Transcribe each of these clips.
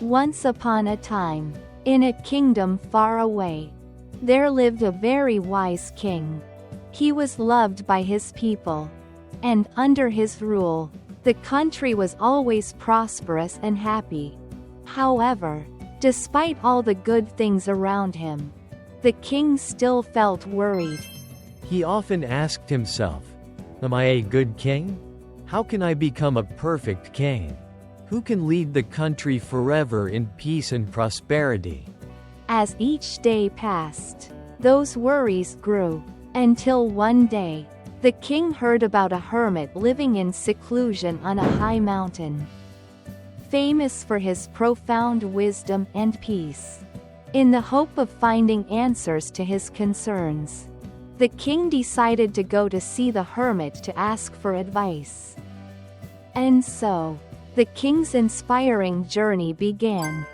Once upon a time, in a kingdom far away, there lived a very wise king. He was loved by his people, and under his rule, the country was always prosperous and happy. However, despite all the good things around him, the king still felt worried. He often asked himself, "Am I a good king? How can I become a perfect king? Who can lead the country forever in peace and prosperity?" As each day passed, those worries grew, until one day, the king heard about a hermit living in seclusion on a high mountain, famous for his profound wisdom and peace. In the hope of finding answers to his concerns, the king decided to go to see the hermit to ask for advice. And so, the king's inspiring journey began.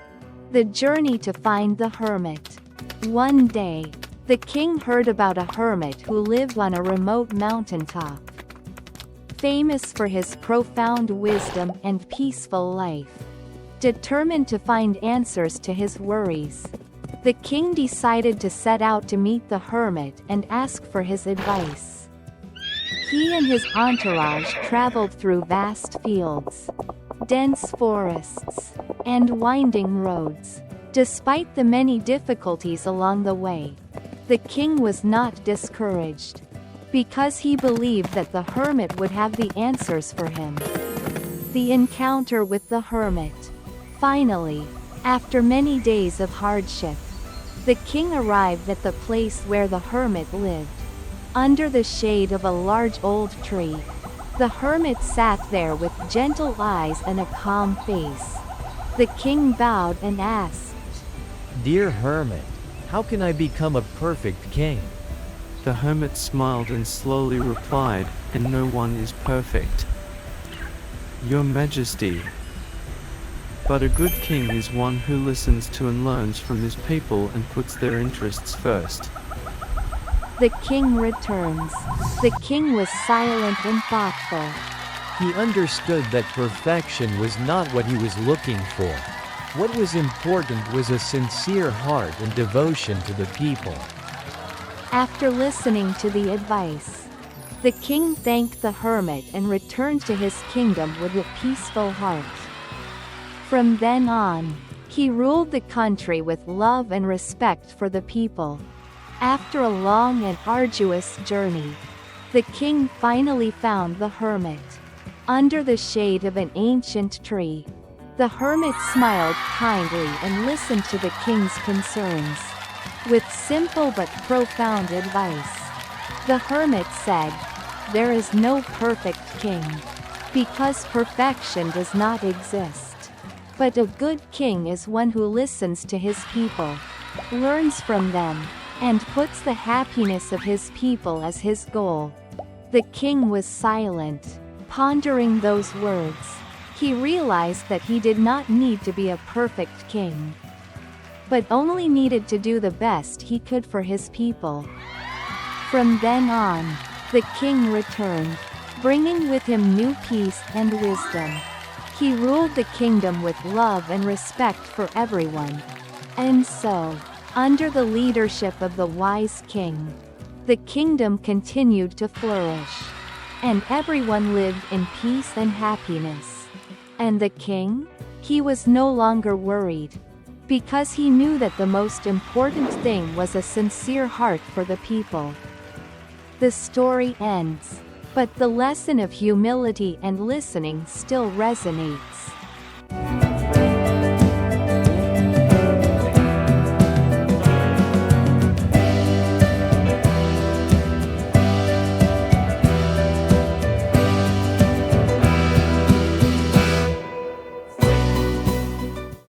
The journey to find the hermit. One day, the king heard about a hermit who lived on a remote mountaintop, famous for his profound wisdom and peaceful life. Determined to find answers to his worries, the king decided to set out to meet the hermit and ask for his advice. He and his entourage traveled through vast fields, dense forests, and winding roads. Despite the many difficulties along the way, the king was not discouraged, because he believed that the hermit would have the answers for him. The encounter with the hermit. Finally, after many days of hardship, the king arrived at the place where the hermit lived. Under the shade of a large old tree, the hermit sat there with gentle eyes and a calm face. The king bowed and asked, "Dear hermit, how can I become a perfect king?" The hermit smiled and slowly replied, "And no one is perfect, Your Majesty. But a good king is one who listens to and learns from his people and puts their interests first." The king returns. The king was silent and thoughtful. He understood that perfection was not what he was looking for. What was important was a sincere heart and devotion to the people. After listening to the advice, the king thanked the hermit and returned to his kingdom with a peaceful heart. From then on, he ruled the country with love and respect for the people. After a long and arduous journey, the king finally found the hermit. Under the shade of an ancient tree, the hermit smiled kindly and listened to the king's concerns. With simple but profound advice, the hermit said, "There is no perfect king, because perfection does not exist. But a good king is one who listens to his people, learns from them, and puts the happiness of his people as his goal." The king was silent, pondering those words. He realized that he did not need to be a perfect king, but only needed to do the best he could for his people. From then on, the king returned, bringing with him new peace and wisdom. He ruled the kingdom with love and respect for everyone. And so, under the leadership of the wise king, the kingdom continued to flourish, and everyone lived in peace and happiness. And the king? He was no longer worried, because he knew that the most important thing was a sincere heart for the people. The story ends, but the lesson of humility and listening still resonates.